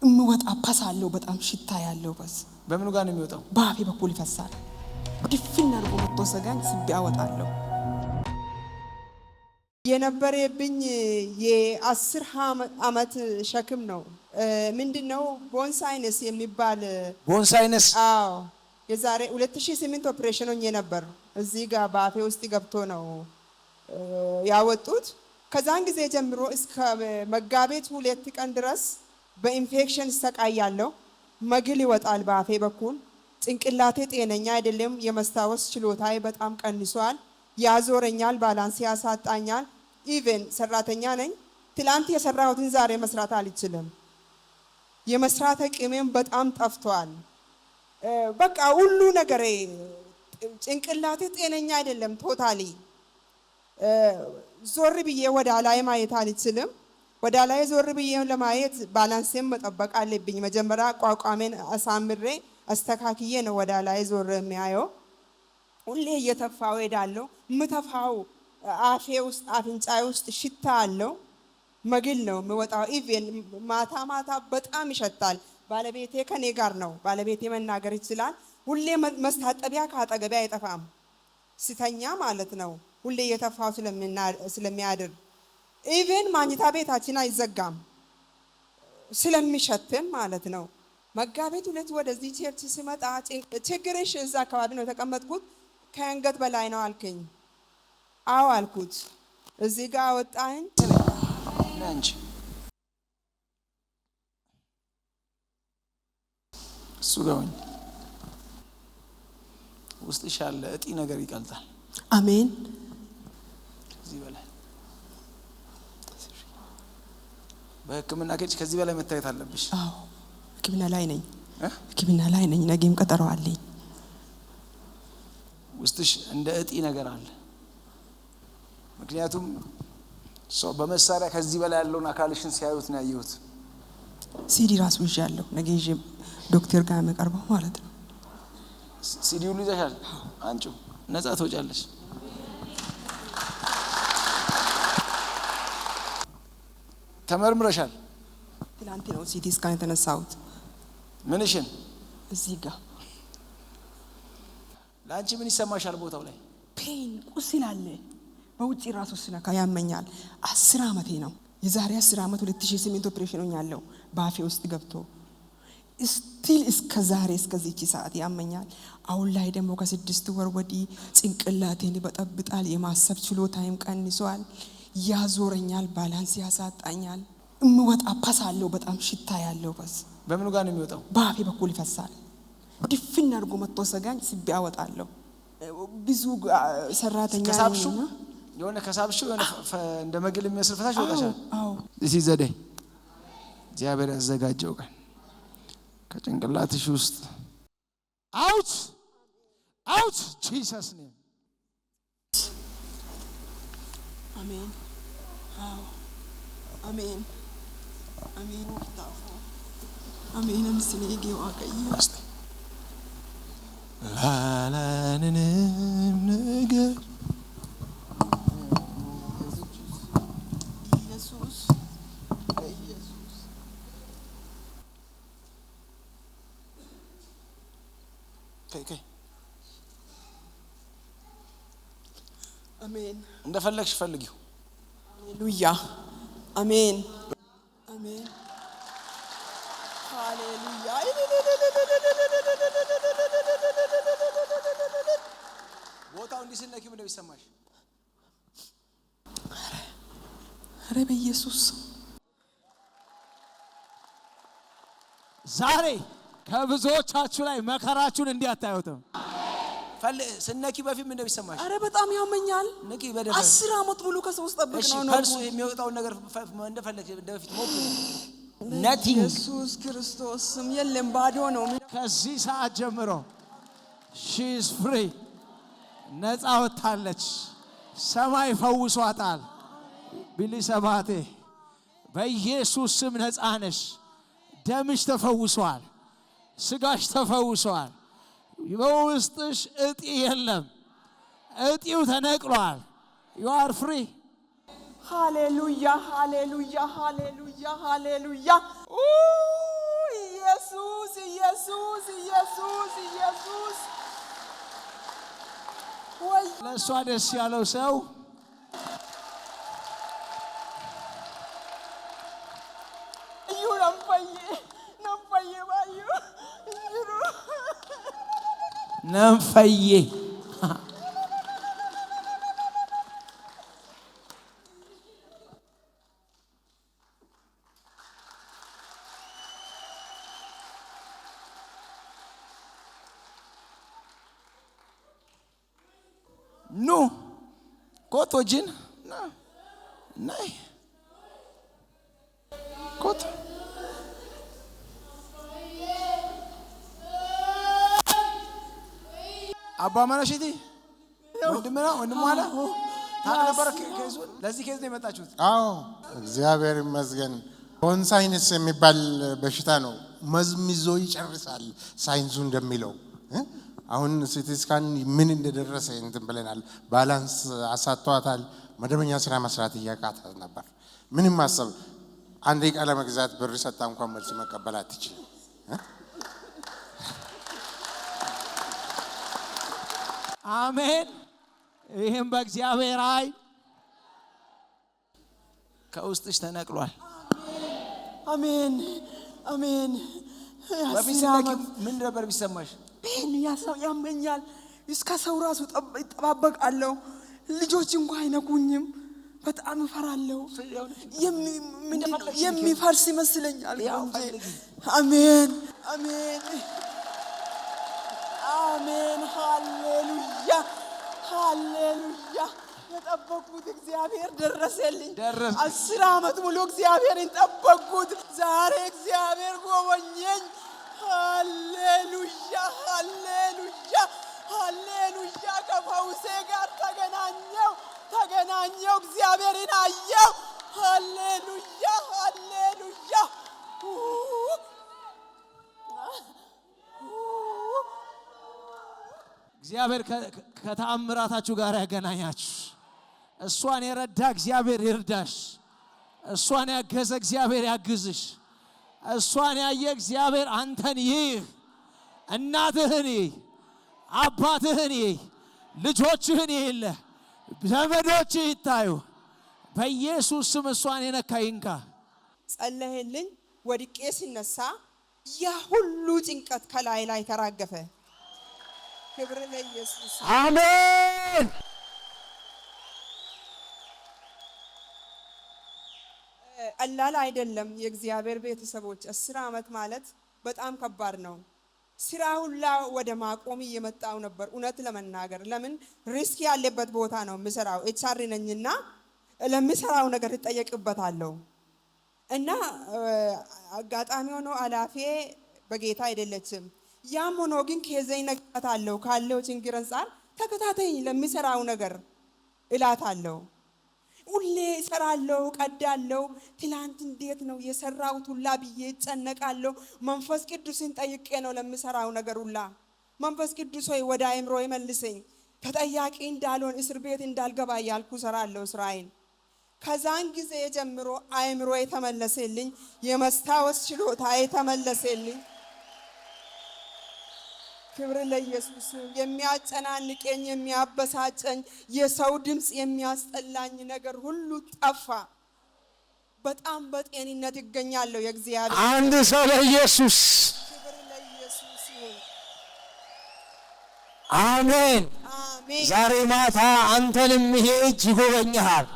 እምወጣ ፓሳለው በጣም ሽታ ያለው በስ በምኑ ጋር ነው የሚወጣው? ባፌ በኩል ይፈሳል። ድፍን አድርጎ መጥቶ ሰጋኝ ስቤ አወጣለሁ። የነበረብኝ የ10 ዓመት ሸክም ነው። ምንድነው ቦንሳይነስ የሚባል ቦንሳይነስ? አዎ የዛሬ 2008 ኦፕሬሽን ሆኜ ነበር። እዚህ ጋር ባፌ ውስጥ ገብቶ ነው ያወጡት። ከዛን ጊዜ ጀምሮ እስከ መጋቢት 2 ቀን ድረስ በኢንፌክሽን ሰቃያለሁ። መግል ይወጣል ባፌ በኩል። ጭንቅላቴ ጤነኛ አይደለም። የመስታወስ ችሎታዬ በጣም ቀንሷል። ያዞረኛል፣ ባላንስ ያሳጣኛል። ኢቭን ሰራተኛ ነኝ። ትላንት የሰራሁትን ዛሬ መስራት አልችልም። የመስራት አቅሜም በጣም ጠፍቷል። በቃ ሁሉ ነገር ጭንቅላቴ ጤነኛ አይደለም። ቶታሊ ዞር ብዬ ወደ ላይ ማየት አልችልም። ወደ ላይ ዞር ብዬ ለማየት ባላንስም መጠበቅ አለብኝ። መጀመሪያ ቋቋሜን አሳምሬ አስተካክዬ ነው ወደ ላይ ዞር የሚያየው። ሁሌ እየተፋው ሄዳለሁ። ምተፋው አፌ ውስጥ አፍንጫዬ ውስጥ ሽታ አለው። መግል ነው የሚወጣው። ኢቭን ማታ ማታ በጣም ይሸታል። ባለቤቴ ከኔ ጋር ነው። ባለቤቴ መናገር ይችላል። ሁሌ መስታጠቢያ ካጠገቤ አይጠፋም። ስተኛ ማለት ነው። ሁሌ እየተፋው ስለሚያድር ኢቭን ማኝታ ቤታችን አይዘጋም ስለሚሸትም ማለት ነው። መጋቢት 2 ወደዚህ ቸርች ሲመጣ ችግርሽ እዛ አካባቢ ነው የተቀመጥኩት። ከአንገት በላይ ነው አልከኝ። አዎ አልኩት። እዚህ ጋር አወጣኝ። አንቺ እሱ ጋር ውስጥሽ ያለ እጢ ነገር ይቀልጣል። አሜን። ከዚህ በላይ በሕክምና ከዚህ በላይ መታየት አለብሽ። አዎ ሕክምና ላይ ነኝ። ነገም ቀጠሮ አለኝ። ውስጥሽ እንደ እጢ ነገር አለ። ምክንያቱም ሰው በመሳሪያ ከዚህ በላይ ያለውን አካልሽን ሲያዩት ነው ያየሁት። ሲዲ ራሱ ይዣለሁ። ነገ ይዤ ዶክተር ጋር መቀርበው ማለት ነው። ሲዲው ይዘሻል? አንቺ ነፃ ትወጫለሽ። ተመርምረሻል? ትላንት ነው ሲቲ ስካን የተነሳሁት። ምንሽን? እዚህ ጋር ለአንቺ ምን ይሰማሻል? ቦታው ላይ ፔን ቁስል አለ። በውጪ ራሱ ስነካ ያመኛል። 10 ዓመቴ ነው። የዛሬ 10 ዓመት 2008 ኦፕሬሽን ሆኛለሁ። ባፌ ውስጥ ገብቶ ስቲል እስከ ዛሬ እስከዚህች ሰዓት ያመኛል። አሁን ላይ ደግሞ ከ6 ወር ወዲህ ጭንቅላቴን ይበጠብጣል። የማሰብ ችሎታዬም ቀንሷል። ያዞረኛል፣ ባላንስ ያሳጣኛል። እምወጣ ፓሳለው በጣም ሽታ ያለው በስ በምኑ ጋር ነው የሚወጣው? ባፌ በኩል ይፈሳል። ድፍን አድርጎ መጥቶ ሰጋኝ ስቤ አወጣለሁ። ብዙ ሰራተኛ ነኝ። የሆነ ከሳብሽው የሆነ እንደ መግል የሚመስል ፈሳሽ ወጣሻል። አዎ እዚህ ዘዴ እግዚአብሔር ያዘጋጀው ቀን ከጭንቅላትሽ ውስጥ አውት ጂሰስ ኔም አሜን። አዎ አሜን አሜን። ወጣፉ አሜን። ምስሌ ጌዋ ቀይስ ላላንንም ነገር ኢየሱስ ከይ አሜን። እንደፈለግሽ ፈልጊው። ሃሌሉያ አሜን አሜን ሃሌሉያ። ቦታው እንዲስነኪ ምን ይሰማሽ? ኧረ በኢየሱስ ዛሬ ከብዙዎቻችሁ ላይ መከራችሁን እንዲያታዩትም ስነኪ በፊት ምን ይሰማሽ? ኧረ በጣም ያመኛል። ነኪ በደፈ 10 ዓመት ሙሉ ከሰው ውስጥ ጠብቅ ነው ነው ፐርሱ የሚወጣው ነገር እንደፈለግሽ እንደበፊት ሞክ ነቲንግ ኢየሱስ ክርስቶስ ስም የለም፣ ባዶ ነው። ከዚህ ሰዓት ጀምሮ ሺ ኢዝ ፍሪ ነፃ ወጣለች። ሰማይ ፈውሷታል። ቢሊሰባቴ በኢየሱስ ስም ነፃ ነሽ። ደምሽ ተፈውሷል። ስጋሽ ተፈውሷል። በውስጥሽ እጢ የለም። እጢው ተነቅሏል። you are free። ሃሌሉያ ሃሌሉያ ሃሌሉያ ሃሌሉያ። በእሷ ደስ ያለው ሰው እዩ ነንፈዬ ባዩ እንጅሩ ነንፈዬ ኑ ኮት ወጅን ናይ ኮት አባ ማናሽቲ ወንድም አለ ታውቅ ነበር ከዙን ለዚህ ከዚህ ነው የመጣችሁት? አዎ እግዚአብሔር ይመስገን። ኮንሳይንስ የሚባል በሽታ ነው። መዝምዞ ይጨርሳል ሳይንሱ እንደሚለው። አሁን ሲቲ ስካን ምን እንደደረሰ እንትን ብለናል። ባላንስ አሳጥቷታል። መደበኛ ስራ መስራት እያቃታት ነበር። ምንም ማሰብ አንዴ ቃለ መግዛት ብር ሰጣ እንኳን መልስ መቀበል አትችልም። አሜን። ይሄም በእግዚአብሔር ኃይል ከውስጥሽ ተነቅሏል። አሜን አሜን። በፊትነክ ምን ነበር ቢሰማሽ? ፔን ያመኛል። እስከ ሰው ራሱ እጠባበቃለሁ። ልጆች እንኳን አይነኩኝም። በጣም እፈራለሁ። የሚፈርስ ይመስለኛል። አሜን አሜን አሜን። ሃሌሉያ ሃሌሉያ። የጠበቅኩት እግዚአብሔር ደረሰልኝ። 10 ዓመት ሙሉ እግዚአብሔርን ጠበቅኩት። ዛሬ እግዚአብሔር ጎበኘኝ። ሃሌሉያ ሃሌሉያ ሃሌሉያ። ከፈውሴ ጋር ተገናኘው እግዚአብሔርን አየው። ሃሌሉያ ሃሌሉያ። እግዚአብሔር ከተአምራታችሁ ጋር ያገናኛችሁ። እሷን የረዳ እግዚአብሔር ይርዳሽ። እሷን ያገዘ እግዚአብሔር ያግዝሽ። እሷን ያየ እግዚአብሔር አንተን ይህ እናትህን ይህ አባትህን ይህ ልጆችህን ይህ ዘመዶችህ ይታዩ። በኢየሱስ ስም እሷን የነካ ይንካ። ጸለየልኝ። ወድቄ ሲነሳ ያ ሁሉ ጭንቀት ከላይ ላይ ተራገፈ። ክብር ለኢየሱስ። አሜን። ቀላል አይደለም። የእግዚአብሔር ቤተሰቦች 10 ዓመት ማለት በጣም ከባድ ነው። ስራ ሁላ ወደ ማቆም እየመጣው ነበር እውነት ለመናገር። ለምን ሪስክ ያለበት ቦታ ነው የምሰራው። ኤችአር ነኝና ለምሰራው ነገር እጠየቅበታለሁ። እና አጋጣሚ ሆኖ አላፌ በጌታ አይደለችም። ያም ሆኖ ግን ከዘይ ነገራታለሁ ካለው ችግር አንፃር ተከታተኝ ለምሰራው ነገር እላታለሁ። ሁሌ እሰራለሁ፣ ቀዳለሁ። ትላንት እንዴት ነው የሰራሁት ሁላ ብዬ እጨነቃለሁ። መንፈስ ቅዱስን ጠይቄ ነው ለምሰራው ነገር ሁላ። መንፈስ ቅዱስ ሆይ ወደ አእምሮ ይመልሰኝ፣ ተጠያቂ እንዳልሆን እስር ቤት እንዳልገባ እያልኩ እሰራለሁ ስራዬን። ከዛን ጊዜ ጀምሮ አእምሮ የተመለሰልኝ፣ የመስታወስ ችሎታ የተመለሰልኝ። ክብር ለኢየሱስ። የሚያጨናንቀኝ የሚያበሳጨኝ የሰው ድምጽ የሚያስጠላኝ ነገር ሁሉ ጠፋ። በጣም በጤንነት ይገኛለሁ። የእግዚአብሔር አንድ ሰው ለኢየሱስ ክብር ለኢየሱስ ይሁን። አሜን። አሜን። ዛሬ ማታ አንተንም ይሄ እጅ ይጎበኛል።